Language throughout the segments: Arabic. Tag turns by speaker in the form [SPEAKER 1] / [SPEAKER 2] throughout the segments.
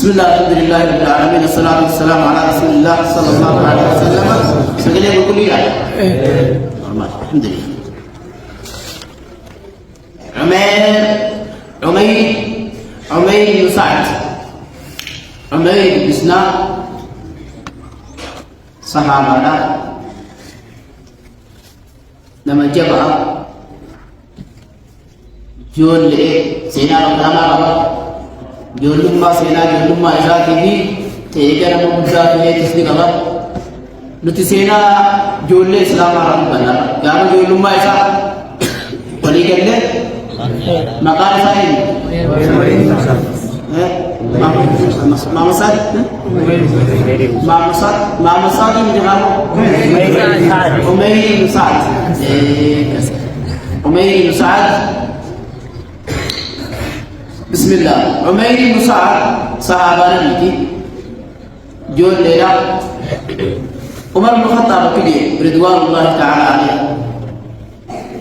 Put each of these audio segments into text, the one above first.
[SPEAKER 1] بسم الله الحمد لله رب العالمين الصلاة والسلام على رسول الله صلى الله عليه وسلم. سجلي بكل الحمد لله. عمير بن سعد عمير بن سعد صحابة لما جبع جول سينا رمضان جولما سينا جولما إشاكي في تيجا نمو مجاك ليه تسليق الله نتي سينا جول إسلام عرب بنا قام جولما إشاك ولي قال له مقال سائل ما مساد من جهة عمير بن سعد عمير بن سعد. بسم الله. عمير بن سعد صحابة نبيتي جول ليلة عمر بن الخطاب كده رضوان الله تعالى عليه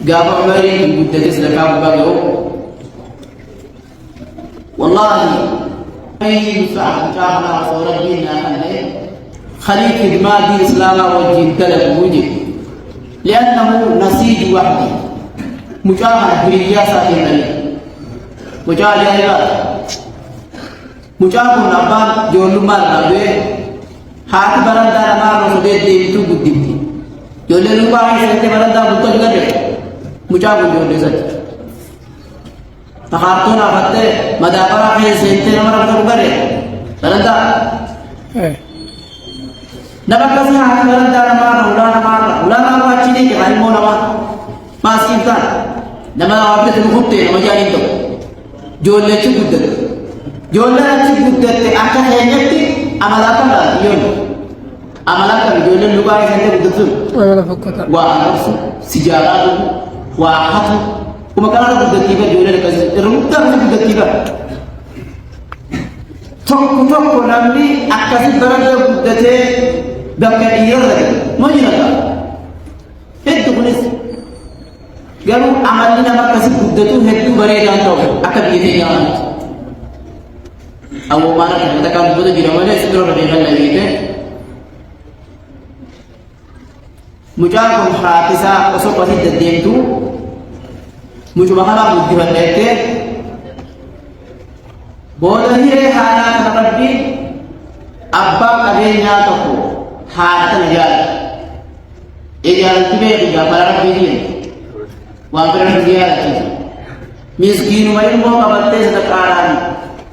[SPEAKER 1] قال عمير بن مدة لكام باقيه والله عمير بن سعد جاءنا صورة ديننا خليفة دماء دين الإسلام والدين تلف وجه لأنه نسيج وحده مجاهد برياسة الملك مجاهد جاهبات مجاهد نبان جولما نبي حاتي براندا نمار رسولي ديمتو قدمتي جولي لبا حيثي براندا بطل قدر مجاهد جولي سجد فخارتون أفتة مدابرا حيثي نمار بطل قدر براندا نبكسي حاتي براندا نمار ولا نمار وچيني كهالمو نمار ماسكين كان نمار وابلت المخطي نمجانين تو جولة جدّت جولة جدّت أكثر هنيتي أملاك لا يون أملاك جولة لباي هنيت جدّتون وأنفس سجارات وأحط وما كان هذا جدّت كذا جولة كذا رمضان جدّت كذا توك نامي أكثر درجة جدّت بكرية ما ينفع هيك بوليس قالوا عملنا ما كسب بدتو هدو بريدان تو أكبر يديان أو ما نحن نتكلم بدو جرامنا سدرو ربيعنا لقيته مجاكم حاتسا وسوق وسيد الدين تو مجمعنا مدبر لقيته بوله حالا ربي أبا كبيرنا تكو حالة نجار إجارة تبيه جافر ربي وأبرنا زيارة مسكين وين مو قبضته ذكران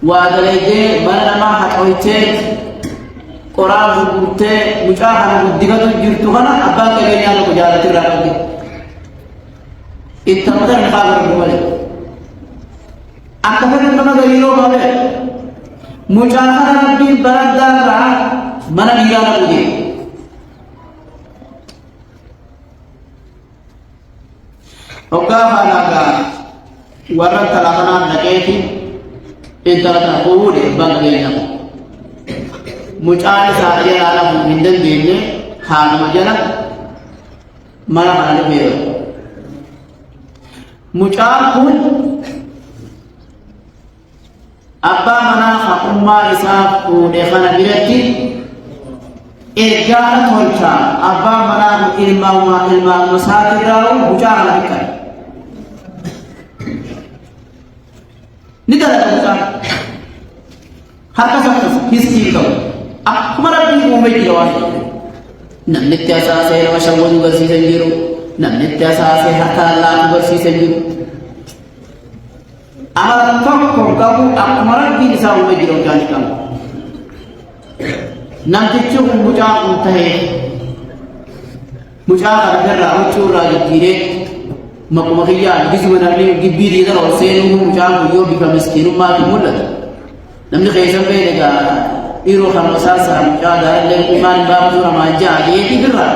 [SPEAKER 1] وادليجه بنا ما حقويته قرآن بقولته مجاهنا بديكاتو جرتوهنا أبا كبيرنا لو جالت الرابطة إتمتر نخابر بقوله أكثر من كما قليلو بقوله مجاهنا ربي بردا راه منا بيجانا بقوله وكافا لك ورد لغنا نكيتي انت تقول بغينا مجال ساري على من دين حال مجانا ما على بير مجال كون أبا منا حكومة إساف ودخنا بيرتي إرجال تولشا أبا منا إلما مسافر راو مجال لك निकल जाता हर का हिस्सी का हमारा भी मुंबई की आवाज नन्नित्यासा से रवशंगों वर्षी संजीरो नन्नित्यासा से हता लाख वर्षी संजीरो हमारा तो काबू हमारा भी निशा मुंबई की जाने का नंतिचो मुझा उठे मुझा अगर रावचो राजकीरे मकमकिया गिजमनाली गिबीरी इधर और सेनु मुजाम यो बिका मिस्किन मा की मुल्लत नमने खैसम पे लगा इरो खमसा सर मुजादा ले ईमान बाप जो रमाजा ये की बिरा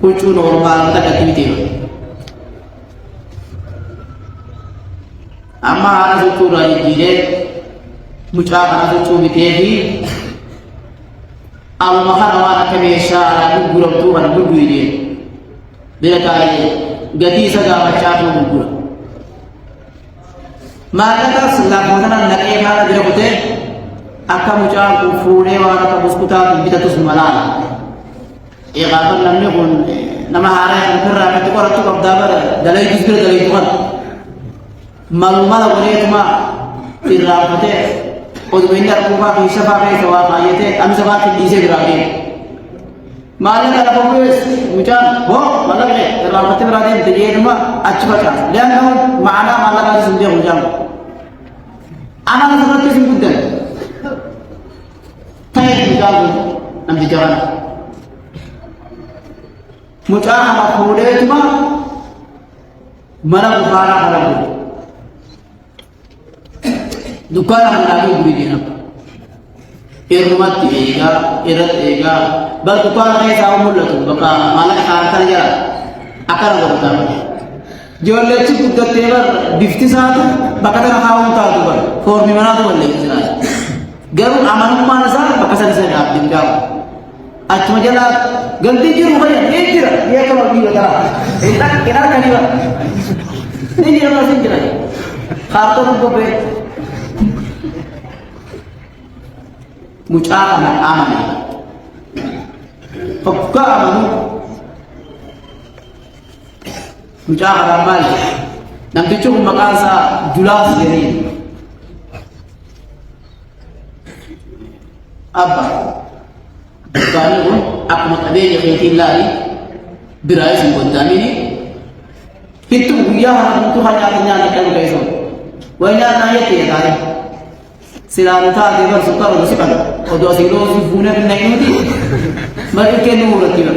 [SPEAKER 1] कुछ नॉर्मल तक एक्टिविटी अम्मा आना जो राजी गिरे मुजा आना जो बिते भी al mahana ke meshara gurab tu han gurguire bila kai gati saga machafu gurgura maka ta sallah kana nake kana bila kote أكا مجاك فوني وانا كبسكوتا بيتاتوس ملال إيقافا لم يكن نما هاري نفرع كتكورا تقف دابر دلائي جزبير دلائي تقر ملومالا وليتما ترافته قد بين الكوفا في شفا في سواء قايته أم سواء في ديسي براغين مالك على فوقس مجان هو مالك ليه ترافته براغين تجيه نما أجفا كاس لأنه معنا مالك على سندي مجان أنا نسمع كيسم كدن تايد مجان نمجي جوانا مجان مفهوليتما منا بخارا خرابه दुकान हमारी बुरी देना एरमत एगा एरत एगा बस दुकान में साव मुल्ला तो बका माला खारता जरा आकार करता जो लेची कुत्ते तेवर बिफ्ती साथ बका का खाऊं था तो बर फोर में बना तो बल्ले किसना गरु अमन मान सा बका से आप दिन का आज मुझे ला गलती की रूह है एक किरा ये करो भी बता इतना किनारा करनी बा नहीं ये वाला सिंह किनारा खारता तो पे मुचाकना आमने पक्का आमनु मुचाकना माल nanti cukup makan sa julas jadi apa kalau pun aku nak ada yang yakin lagi berai sembunyi ini itu dia harus tu hanya kenyang kita begitu wajah naya tiada सिलावता देवर सुकर रसिकन और दो सिलो फूने पे नहीं होती मरे के नूर रखी है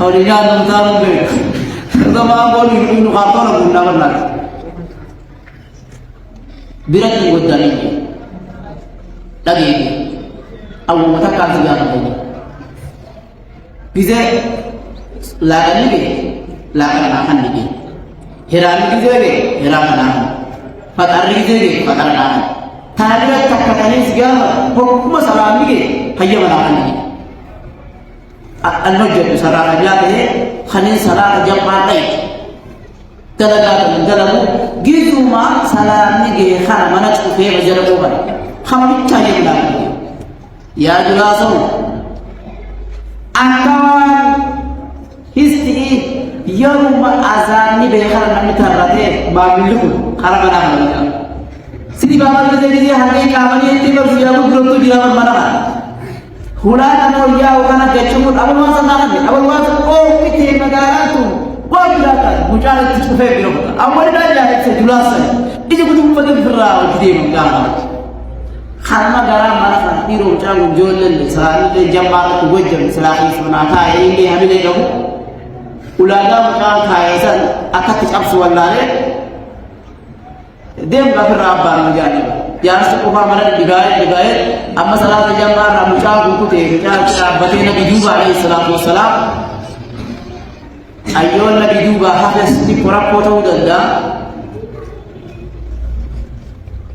[SPEAKER 1] और ये जान नमतार में तो मां बोली इन खातों ने गुंडा बना बिरत की गुद्दानी लगी अब वो मत काट दिया ना किसे लागने के लागना खाने के हिरानी किसे के हिराना फतारी किसे के फतारा Tadi tak segala hukum masalah ni, hanya mana ni. Anu jadi salah aja deh, hanya salah aja pakai. Dalam dalam gitu mah salah ni ke, hanya mana cukup macam tu kan. Kami cari lagi. Ya jelas tu. Akan history yang azan ni behar kami terhati bagilu, karena mana. Sini bapak kita jadi hari kami ini berjuang belum tu dia mana? Hulan anu dia ukana kecumut awal masa nak ni awal masa oh kita negara tu wah bilakan muncul itu cukup biru awal dah jadi sejulasan itu betul betul berlalu di negara karena negara mana kan tiru jangan jualan selain jambal tu wajib selain sebenarnya ini hamil kamu ulama macam kaisan akan dicap suara dem gafir rabba majani ya sukufa mana digaye amma salatu jamma ramucha gukute ja bate nabi juba alayhi salatu wassalam ayyol nabi juba hafes ti pora poto udalla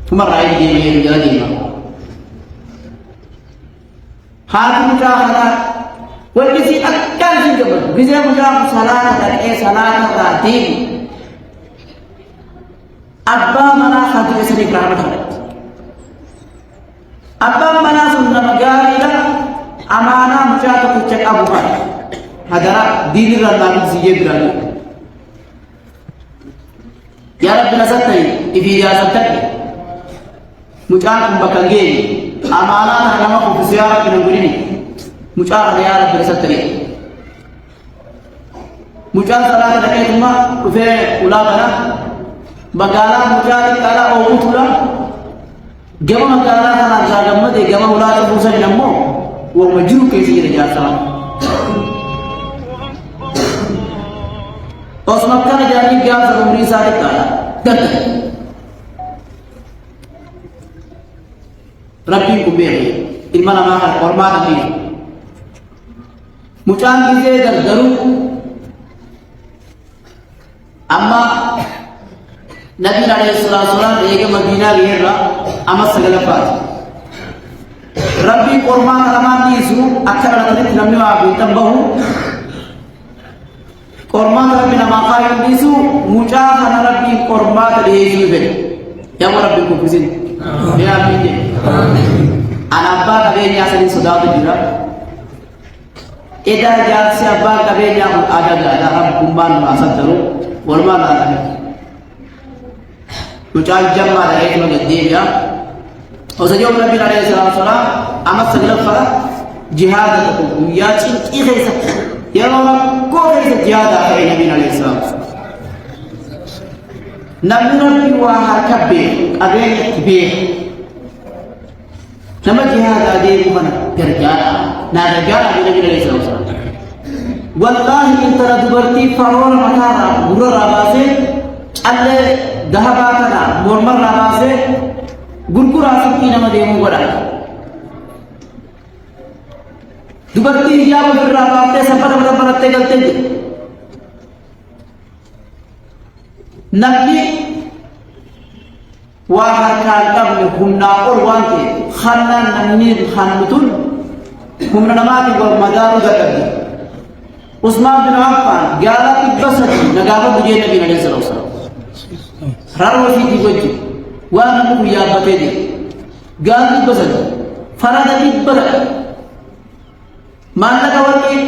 [SPEAKER 1] kuma rai di me jadi ma hatu ka hada wal kisi akkan sing jabal bisa mujam salat dan salat rati Abba mana hati kesini keramat hari. Abba mana sunnah magari dah amanah muncul kucek Abu Bakar. Hadara dini ramadhan siye berani. Ya Rabbi nasattai ibi nasattai. Muncul kumbakangge amanah nama kubisiara penunggurini. Muncul ya Rabbi nasattai. Muncul salah terkait rumah kufe ulama Bagala mujari kala outula gama magala kana jagamma de gama ulata busan nammo wo majru ke sire jasa os makkana jani gya sa umri sare kala dat rabbi ko be ilmana ma har qorma ni mucan kije dar daru amma Nabi Alaihissalam ege Madinah lihat amat segala part. Rabbi korma alaman isu akhir alamat namni abu tambahu. Korma Rabbi nama kaya isu muca karena Rabbi korma tadi isu be. Yang Rabbi kufusin. Ya amin. أنا أبا كبير يا سيدي صداق الجرا إذا جاء سأبا كبير يا أجا جاء رب كمان ما صدروا ورما لا وجال جمع رأيت من الدين يا وسجوا النبي عليه الصلاة والسلام أما سجل فرا جهاد يا شيء كيف يا رب كيف جهاد النبي عليه الصلاة والسلام نبي وها كبير أبين كبير نما جهاد أدين من كرجال نرجال النبي عليه الصلاة والسلام والله إن ترى دبرتي فرور مكارا غرور راباسه الله ذهباتنا مرمر راباسه غرقور آسكتي نما ديمو بڑا دبرتي حجاب فر راباسه سفر برتے گلتے دے نبي وهكذا قبل كنا أروانتي خلنا نمير خانتون كنا نماتي والمدار ذكرت عثمان بن عفان قال بسط نقابة بجي نبي عليه الصلاة والسلام رارو في وجهي وانا مو يا بتدي قال بسط فرد بسط ما لك ولي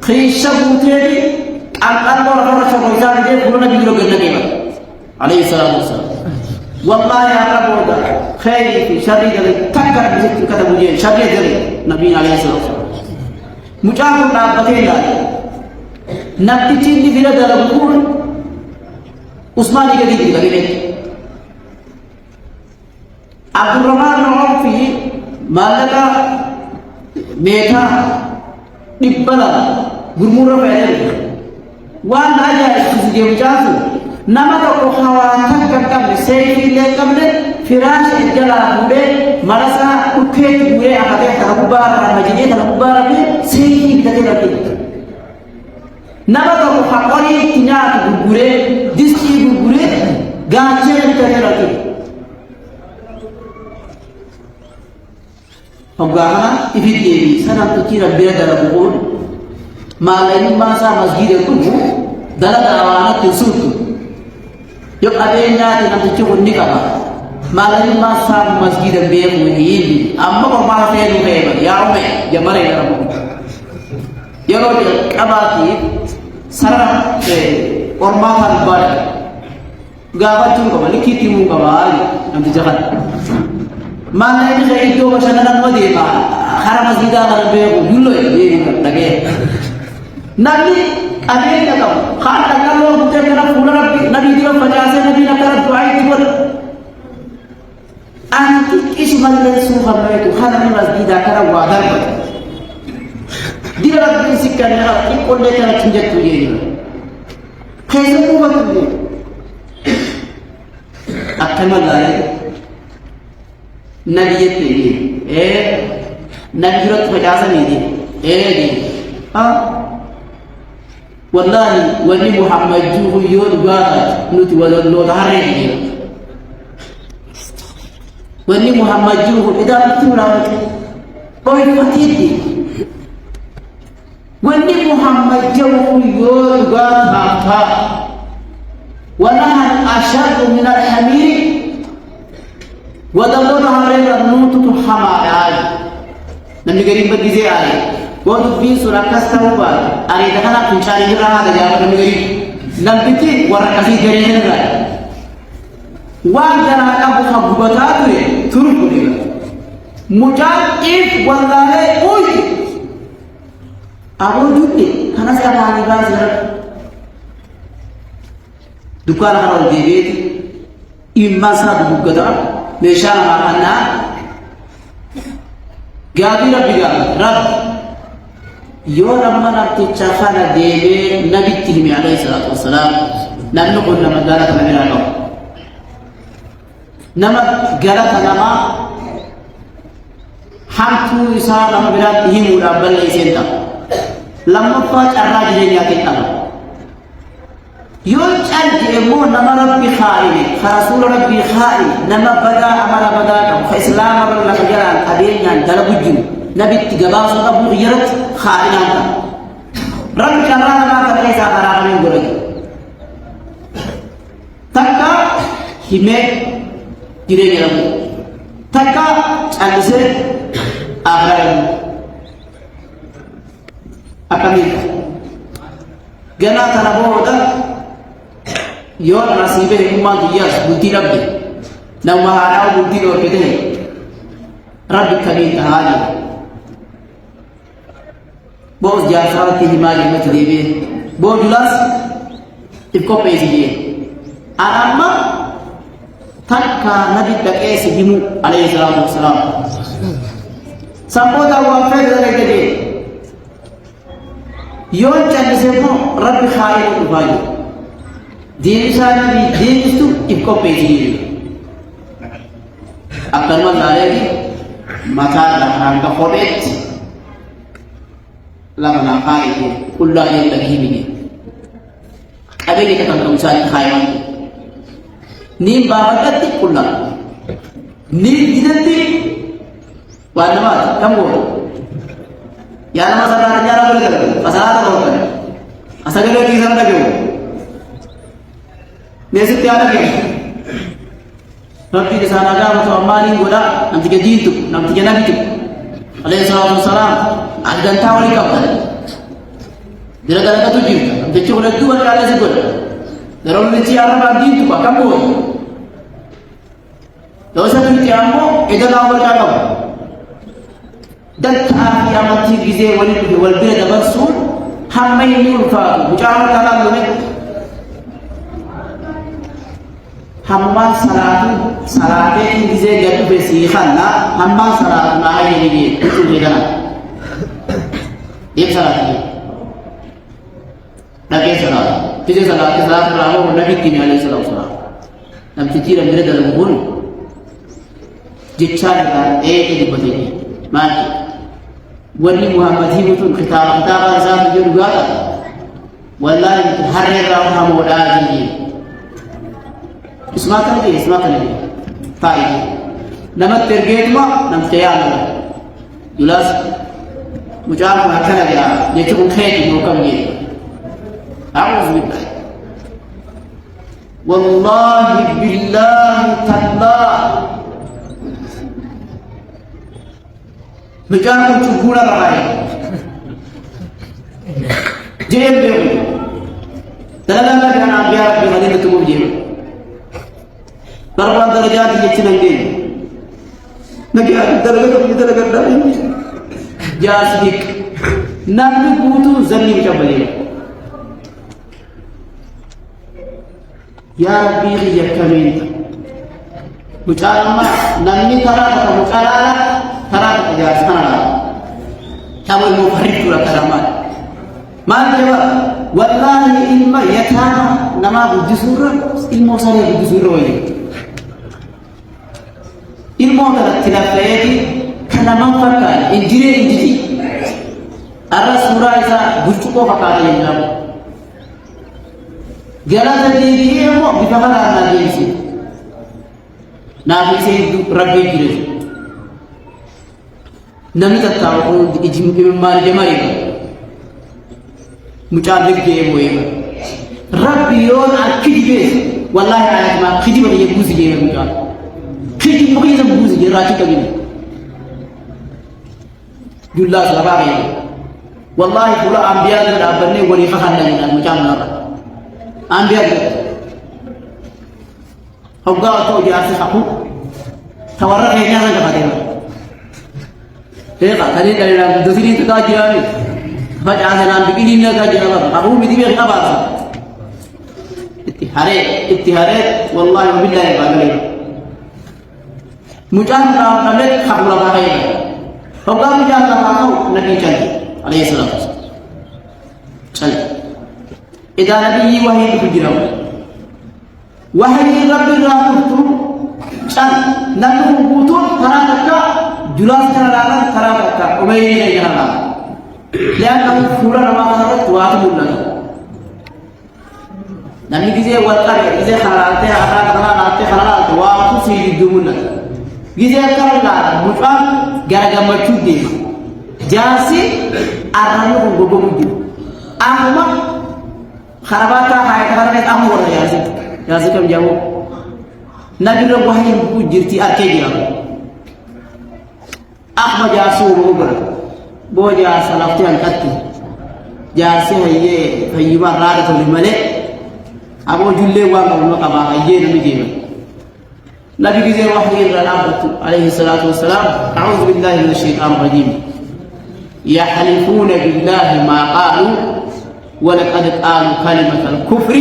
[SPEAKER 1] خيشة بوتيري أن الله رفع شبيزان جه كلنا بيجرو النبي عليه الصلاة والسلام والله يا رب ودا خير في شر جل تكر بسط كتب بجي شر جل نبي عليه الصلاة والسلام مجاهد لا بتيلا نبتين دي فيلا دار بقول عثمان يجي دي لغيره عبد الرحمن عوف مالك ميتا نبلا غرمورا فعل وانا اجا سيدي وجاسو نما تو خواتك كم سيفي لكم فراش الجلا بوده مرسا كوكيت بوده احده تربار مجدي تربار سيفي كتلكي نما تو خقري تنات بوده دستي بوده غاچه كتلكي فغانا تفيدي سنه تكير بيدر بقول ما لين ما سا مسجد كله دلنا أوانا تسوق يوم أبينا تنام تجوا نكبا ما لين ما سا مسجد بيه منين أما كم فين وكيف يا أمي يا مري يا رب يا رب أباكي سرنا أورما هالبار غابة تونكم لكي تيمو كبار نام تجاهل ما لين خير تو بشنا نمودي ما خرا مسجد أنا بيه يلو يبيه لكي نبي أبين كم خان تكلم بتكلم فلان نبي نبي ديو فجأة نبي نكرت دعاء تقول أنت إيش مالك سوف بيتو خان من مسجد أكرا وادر ديو ربي سكرنا يقول لك أنا تنجت وياه كيف هو بقول أكمل لا نبي يتبي نبي رت فجأة نيدي دي والله ولي محمد جوه يود غاد نوت ولو دارين ولي محمد جوه اذا تمرا قوي فتيتي ولي محمد جوه يود غاد ها ونحن اشد من الحمير ودلنا عليه النوت حماي نبي قريب بجزي عليه وانت في سورة كستوبا أريد أنا في شارع جرها هذا جاب النبي نبتي وركزي جرينا لا وان جرها أبو خبوباتي تركني مجاهد والله أوي أبو جودي أنا سأبغى نبازر دكان هذا الجيبيت إما ساد بوجدا نشان معنا قادر رب يوم ما نبتدي خانا ديبي نبي تهمي عليه الصلاة والسلام نمنقل لما قالت نبينا له نما قالت نما حمتو إساء لما بلاد تهمي ورابل ليسينتا لما فاج الراجلين ياتينا يوم جمو نما ربي خائن فرسول ربي خائن نما بدا عمل بدا فإسلام بلا خجلان أبينا دلبو الجن نبي تجابا صوت أبو غيرت خائنات رب كرنا ما كريسا كرنا من غيره تكا همه جري جرام تكا أنسى آخر أكمل جنا تنبوه يوم نصيبه ما دياس بنتي ربي لو ما هراو بنتي لو كده رب كمين تعالى بوز جاسر تهمالي متديبه بوز جلاس تبقى بيزيه أما تكا نبي تكيس جمو عليه الصلاة والسلام سامبودا وافق ذلك كده يوم كان سيكون رب خالق الفاجر دين سانا بي دين استو تبقى بيزيه أكثر من ذلك مكان لحرام كفورت لما خالق كل يوم تجيبه أبي كتب كمسال خايم نيم بابتي كلها نيم جدتي وانا ما كم هو يا لما سرنا نجارا بلد فسرنا بقول أسأل لك كيف سرنا كيو نسيت يا لك ربي كسانا جام تو أماني غدا نمتى كديتو نمتى كنبيتو عليه الصلاة والسلام أجدان تاولي كابتن Dira-dira tujuh, jadi orang tua kali sebut. Dalam nanti orang bagi tu pak kamu. Dosa nanti kamu, itu nak bercakap. Dan yang mati gizi wali tu wali dia dapat sur, hamai ni ulfa. Bicara kalam tu ni. Hamma salatu gizi jatuh bersihkan na, hamma salatu na ini itu dia kan. Dia salatu. Nabi Sallallahu Alaihi Wasallam Nabi Kini Alaihi Wasallam Nam titira mere dalam hul jichan kan di batini mati wali Muhammad hibutun kitab azam juga wallahi hari rawu hamoda ji ismakan ni faidi namat terget ma nam tayana julas mujab makana ya ne tukun khaiti mukam ni أعوذ بالله والله بالله تالله بجانب تقول الرأي جيم بيوم تلالنا كان أبيار بمدينة مبجيم بربان درجات يتنين دين نجاة درجة جاسدك نبي بوتو زني مكبلين يا ربي يا كريم بجارما نمني ترى يا سنا كم المفرد ولا كلامات ما جوا والله إلما يتانا نما بجسورة إلما صار بجسورة وين إلما ترى تلافيتي كلام فرقان إنجيل أرى سورة إذا بجوكو فكاري ينام Jalan tadi dia mau bagaimana nabi itu Rabbi kiri. Nabi tak tahu ijmar jemari. Mucabik dia mau ini. Rabbi yon akidbe. Wallahi ayat ma kidbe dia buzi dia mucab. Kidbe mungkin dia buzi dia racik lagi. Julla selama ini. Wallahi pula ambiar dan abane wali fahan lagi nak mucab nara. Ambil Hoga atau jasa aku tawaran kayaknya kan dapat dia kata tadi dari dalam dosi itu kajian apa jangan dalam begini ni kajian apa aku mesti biar apa ittihare wallahi wabillahi bagale mujahid kamet kabula bagai Hoga mujahid aku nabi cakap alaihi salam cakap إذا نبي وحي بجرام وحي رب الرحمة شان نبي بوتون ثلاثة جلاس ثلاثة أمير يجهنا لأنه فورا نما هذا تواتم لنا نبي كذا وقال إذا خلالته خلالته تواتم سيد دمنا كذا كلا مفعول جرجع مچودي جاسي أرانو بوبومجو أما خراباتها هاي كارنت أمور يازي كم جاو نبي رب وحي بوجرتي أكيد أحمد جاسور وبر بوجا سلافتين كتي جاسي هي ما رادة الملك أبو جلي وانقل مقبا هيين مجيبا نبي جزير وحي الرابط عليه الصلاة والسلام أعوذ بالله من الشيطان الرجيم يحلفون بالله ما قالوا ولقد قالوا كلمة الكفر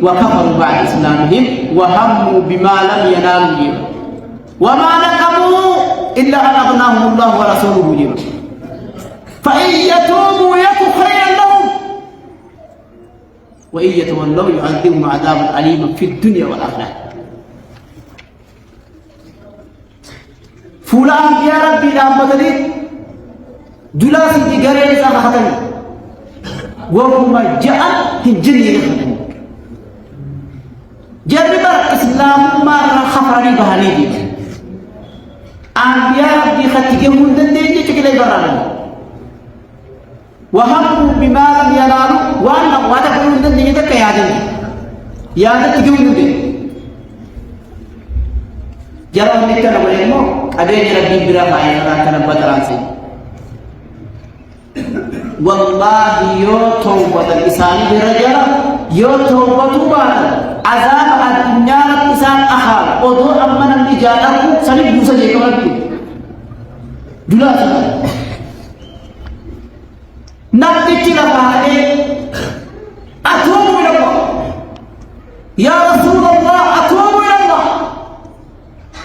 [SPEAKER 1] وكفروا بعد إسلامهم وهموا بما لم ينالوا جيبا وما نقموا إلا أن أغناهم الله ورسوله جيبا فإن يتوبوا يك خيرا لهم وإن يتولوا يعذبهم عذابا أليما في الدنيا والآخرة فلان يا ربي لا مدري جلاسي تجاري لسان ختم وهم جاء هجري لهم جرب الإسلام ما خفرني بهاليدي أنبياء ربي ختيجهم دندي تكلي برانه وهم بما لم ينالوا وأنا واتقولون دندي تكيادين يا تكيون دندي جرب نكنا بليمو أبين ربي برا فاينا كنا بدرانسي والله يو توبة الإنسان برجال يو توبة بعد عذاب الدنيا الإنسان أخر أدو أمنا النجاة سليم دوسا جيكا ربي جلاسا نبتي لفاقه أتوب إلى الله يا رسول الله أتوب إلى الله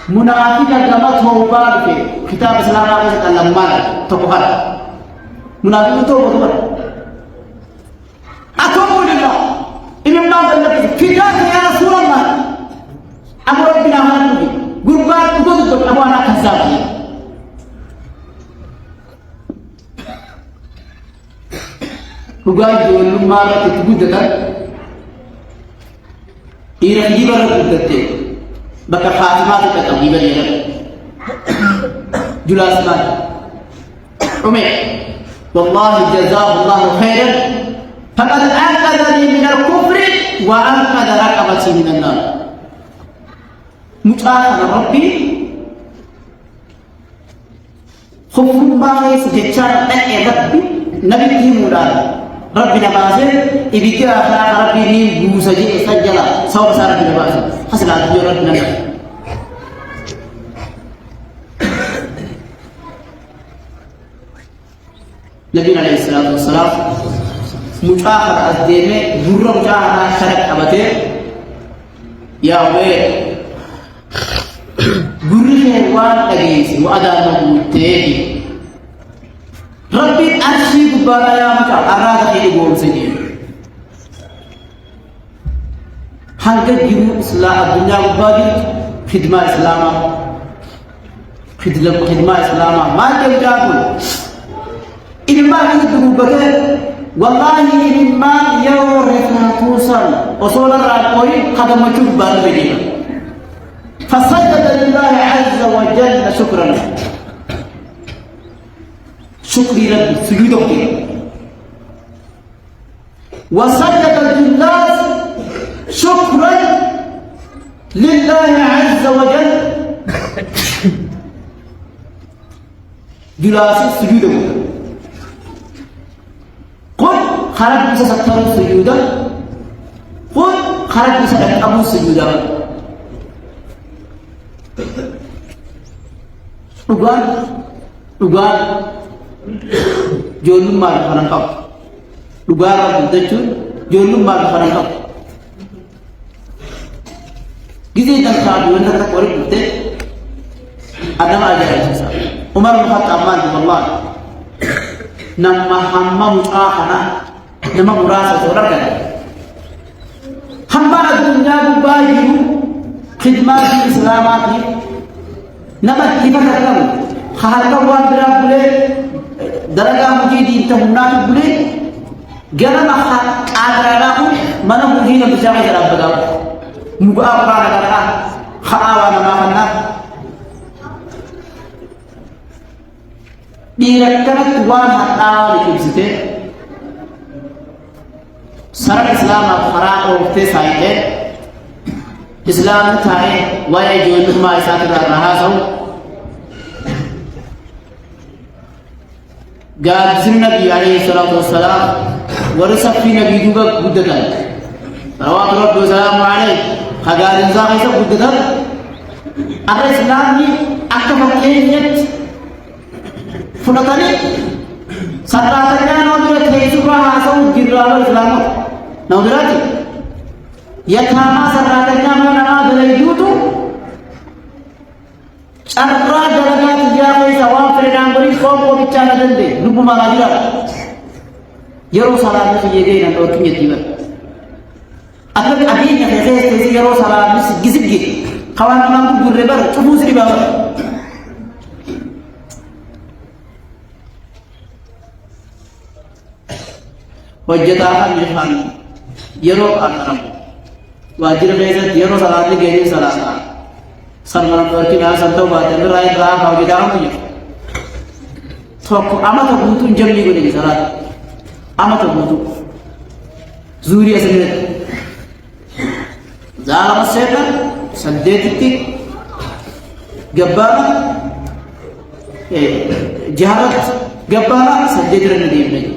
[SPEAKER 1] منافقا كما توبا في كتاب الإسلام عليه لما تقهر منافق توبا أتوب إلى الله إن الله الذي فداك يا رسول الله أمر ربنا هانوكي قربان قدودك أبو أنا كذابي Bukan jual malah itu bukan. Iran jibar bukan. Baka Fatimah itu kata jibar ya. Julasman. Umar. Wallahi jazakallahu khairan. Faqad anqadhani min al-kufri wa anqadha raqabati min an-nar. Muta'ala Rabbi. Hukum bahaya sejajar Rabbi Nabi Muhammad ربنا بازل إبيك أخلاق ربي نيل بوسجي سجلا سوى بسار ربنا بازل حسن على ربنا نبي نبينا عليه الصلاة والسلام مجاهد الدين برا مجاهد شرك أبته يا وي بريه وان أجيس وأدار مبوتيه ربي أرشي ببالا يا مكا أراد خيري بول سجين حنك جيرو إسلام الدنيا بباجي خدمة إسلاما خدمة إسلاما ما تبجابون إنما يدرو بكر والله إنما يورثنا توصل وصول الرأي قدم وشوف بالبدينة فسجد لله عز وجل شكرا شكري ربي سجوده وسجد الناس شكرا لله عز وجل جلاسي سجوده قل خرج بس ستر سجوده قل خرج بس أبو سجوده Dugaan jolum mal farangkap dugaan itu jolum mal farangkap gizi dan sahabat yang tak korik itu ada aja sisa Umar bin Khattab Allah nama hamba mutahana nama urasa seorang kan hamba dunia bubayu khidmat Islamati nama kita katakan hal kawan berabule daraga mujidi tahunat bule gana mahat adrarahu mana mujina bicara darabada muga apa kata khawa nama mana direkkan tuan hatta dikisite sara Islam afara orte saide Islam thae waya jiwan ma isat raha sau قال سن النبي عليه الصلاة والسلام ورث في نبي دوغا قدتا رواه رب وسلام عليه خقال انزاق يسا قدتا الإسلام أكبر كينيت فلطاني سراتنا نودرت هيسوكا هاسو جرالو الإسلام نودراتي يتاما سراتنا مننا بليدوتو شرطا دلقات جاوي سواب فردان بريد فوق وبيتشانا دندي نبو مغاجرا يرو صلاة نخيجينا نوركم يتيبا أكبر أبين يخيزي تيزي يرو صلاة نسجي خوان امام کو گرے بر چبوس ری بابا وجتا میخان یرو اکرم واجر بیزت یرو صلات گیری صلات سرمن ورکی نا سنتو بات رائے گا باوی دام نہیں تو اما تو بوتو جملی کو نہیں صلات اما تو بوتو زوری اسنے زالم سیکر سديتي جبارة جهارت جبارة سديت النديم نجي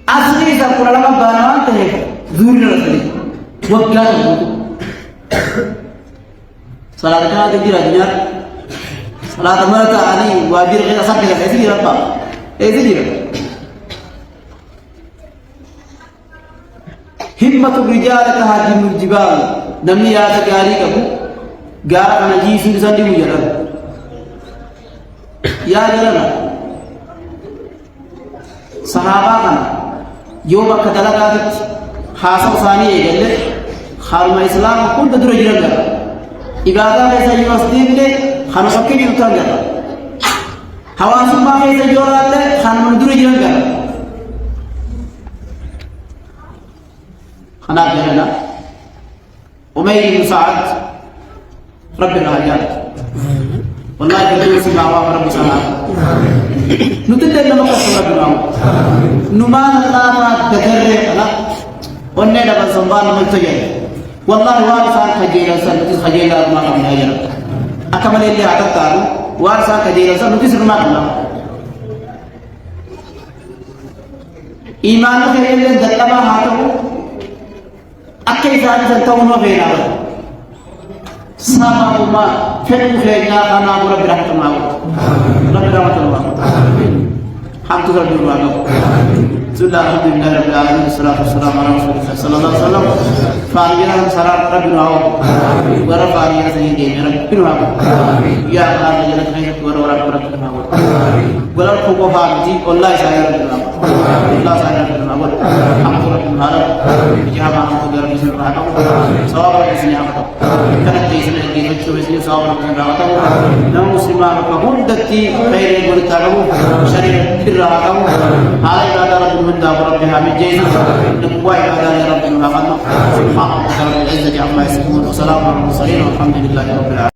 [SPEAKER 1] أصلي سكر لما بانوان تهيك زوري رسلي وقلا تبوتو صلاة كنا تجي رجنار صلاة مرتا علي واجر غير سكر ऐसे ही रखा ऐसे ही همة الرجال تهاجم الجبال نمني يا تجاري كبو جارا نجي سند مجرد يا جلنا صحابة كنا يوم كتلا كاتت حاسب ثاني يجلد خارم الإسلام كل تدور جرنا إبادة كيسا يوسدين له خانو كي يوتان جرنا حواسم ما كيسا جورات له خانو تدور جرنا خنا جرنا أمير بن سعد رب الرجال والله كبير سمع رب سلام نتدل لما قصر ربنا نمان الله ما تدرر أنا وننا بسنبان ملتجي والله وارثان خجيلا سنتي خجيلا ما كنا يرى أكمل اللي عدتارو وارثان خجيلا سنتي سرما كنا إيمان خير دلما هاتو أكيد هذا سنتون وبينا سما وما فين خيرنا أنا أقول رب رحمة الله رب رحمة الله حمد رب الله بسم الله الحمد لله رب العالمين والصلاة والسلام على رسول الله صلى الله عليه وسلم فارجنا سرار رب الله ورفع علينا سيدنا رب الله يا الله جل خيرك ورب رب الله ولو كوكو فاجي والله ساير رب الله الله ساير رب الله حمد رب الله جاب حمد رب الله صواب الاسلام كانت تيسن دي بچو اسلام صواب رب الله نو مسلمان كون دتي خير ورتاغو شرير الرحم هاي هذا رب من دار ربها من جيد نقوى هذا رب الله سبحانه وتعالى العزة عما يصفون وسلام على المرسلين والحمد لله رب العالمين.